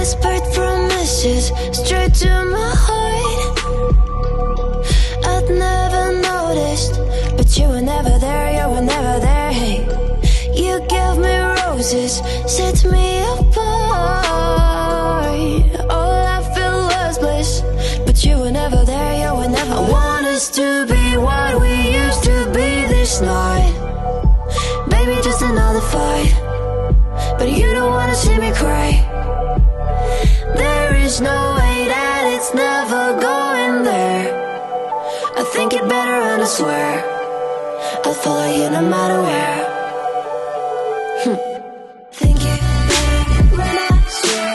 whispered promises straight to my heart. I'd never noticed, but you were never there, you were never there. Hey, you gave me roses, set me apart. All I feel was bliss, but you were never there, you were never there. I want us to be what we used to be this night. Baby, just another fight, but you don't wanna see me cry. There is no way that it's never going there. I think it better and I swear I'll follow you no matter where. Think it better when I swear.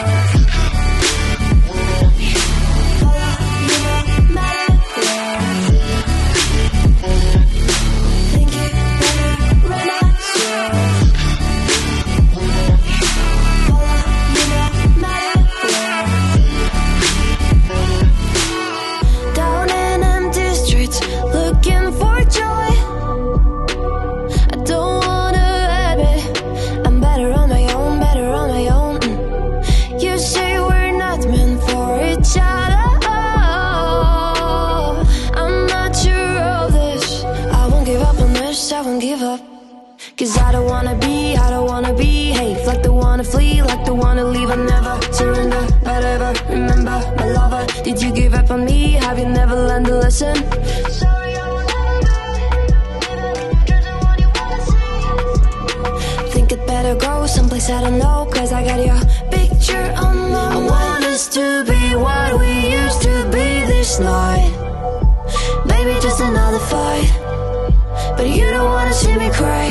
Follow you no matter where. Think it better when I swear. Follow you no matter where. Down in empty streets, looking for joy. I don't wanna admit I'm better on my own, better on my own. You say we're not meant for each other. I'm not sure of this. I won't give up on this, I won't give up. Cause I don't wanna be, I don't wanna be. Hey, like the wanna flee, like the wanna leave. I never surrender, but ever remember my lover. Did you give up on me? Have you never learned to listen? Sorry, I will never be. You're the one you wanna see. Think it better go someplace I don't know. Cause I got your picture on my mind. I want us to be what we used to be this night. Baby, just another fight, but you don't wanna see me cry.